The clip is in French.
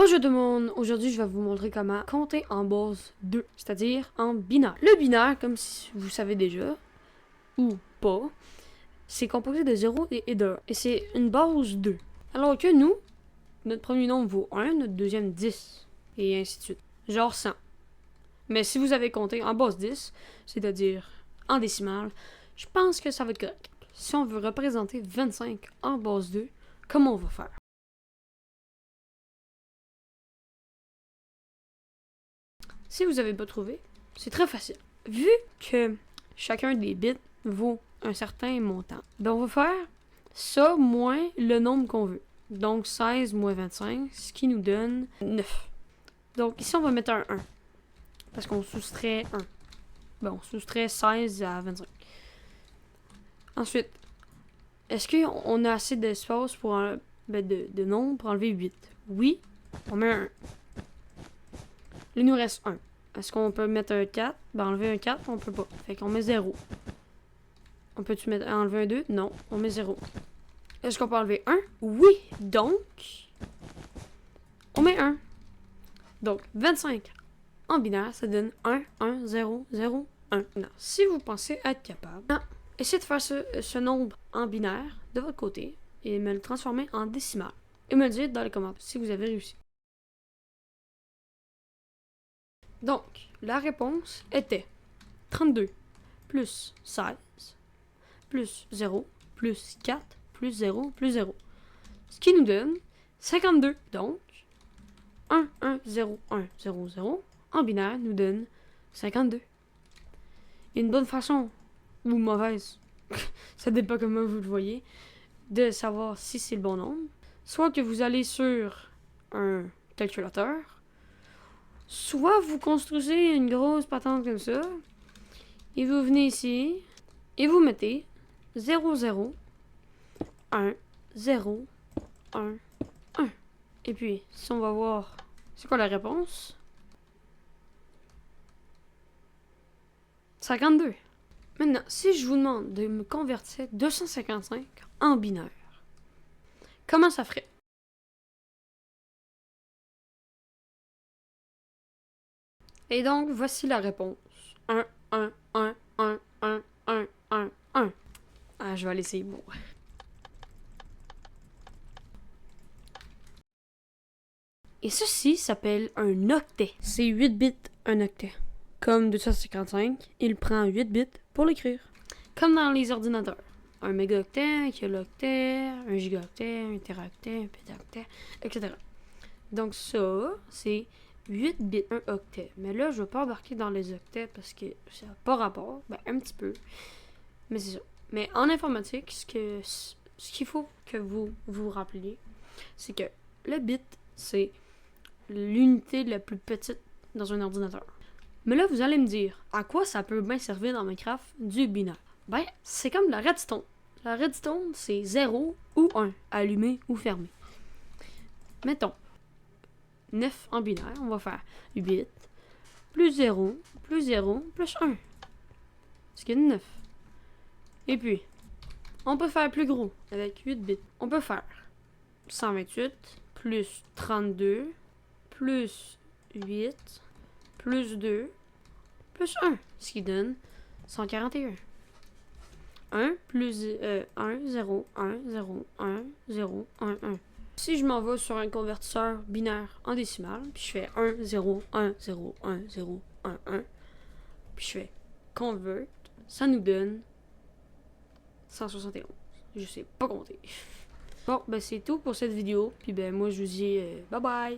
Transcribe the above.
Bonjour tout le monde, aujourd'hui je vais vous montrer comment compter en base 2, c'est-à-dire en binaire. Le binaire, comme si vous savez déjà, ou pas, c'est composé de 0 et de 1, et c'est une base 2. Alors que nous, notre premier nombre vaut 1, notre deuxième 10, et ainsi de suite. Genre 100. Mais si vous avez compté en base 10, c'est-à-dire en décimale, je pense que ça va être correct. Si on veut représenter 25 en base 2, comment on va faire? Si vous n'avez pas trouvé, c'est très facile. Vu que chacun des bits vaut un certain montant, ben on va faire ça moins le nombre qu'on veut. Donc 16 moins 25, ce qui nous donne 9. Donc ici on va mettre un 1, parce qu'on soustrait 1. Ben on soustrait 16 à 25. Ensuite, est-ce qu'on a assez d'espace pour de nombre pour enlever 8? Oui, on met un 1. Il nous reste 1. Est-ce qu'on peut mettre un 4? Ben enlever un 4, on peut pas. Fait qu'on met 0. On peut-tu enlever un 2? Non, on met 0. Est-ce qu'on peut enlever 1? Oui! Donc, on met 1. Donc, 25 en binaire, ça donne 1, 1, 0, 0, 1. Non. Si vous pensez être capable, essayez de faire ce nombre en binaire de votre côté et me le transformer en décimal. Et me le dire dans les commentaires si vous avez réussi. Donc, la réponse était 32 plus 16 plus 0 plus 4 plus 0 plus 0. Ce qui nous donne 52. Donc, 1, 1, 0, 1, 0, 0 en binaire nous donne 52. Et une bonne façon, ou mauvaise, ça dépend comment vous le voyez, de savoir si c'est le bon nombre, soit que vous allez sur un calculateur, soit vous construisez une grosse patente comme ça, et vous venez ici, et vous mettez 0, 0, 1, 0, 1, 1. Et puis, si on va voir, c'est quoi la réponse? 52. Maintenant, si je vous demande de me convertir 255 en binaire, comment ça ferait? Et donc, voici la réponse. 1, 1, 1, 1, 1, 1, 1, 1. Ah, je vais aller essayer moi. Et ceci s'appelle un octet. C'est 8 bits un octet. Comme 255, il prend 8 bits pour l'écrire. Comme dans les ordinateurs. Un mégaoctet, un kilooctet, un gigaoctet, un téraoctet, un pétaoctet, etc. Donc ça, c'est 8 bits, un octet. Mais là, je ne vais pas embarquer dans les octets parce que ça n'a pas rapport. Ben, un petit peu. Mais c'est ça. Mais en informatique, ce qu'il faut que vous vous rappeliez, c'est que le bit, c'est l'unité la plus petite dans un ordinateur. Mais là, vous allez me dire, à quoi ça peut bien servir dans Minecraft du binaire? Ben, c'est comme la redstone. La redstone, c'est 0 ou 1, allumé ou fermé. Mettons, 9 en binaire, on va faire 8 plus 0 plus 0 plus 1. Ce qui est 9. Et puis, on peut faire plus gros avec 8 bits. On peut faire 128 plus 32 plus 8 plus 2 plus 1, ce qui donne 141. 1 plus 1, 0, 1, 0, 1, 0, 1, 1. Si je m'en vais sur un convertisseur binaire en décimale, puis je fais 1, 0, 1, 0, 1, 0, 1, 1, puis je fais convert, ça nous donne 171. Je sais pas compter. Bon, ben c'est tout pour cette vidéo, puis ben moi je vous dis bye bye!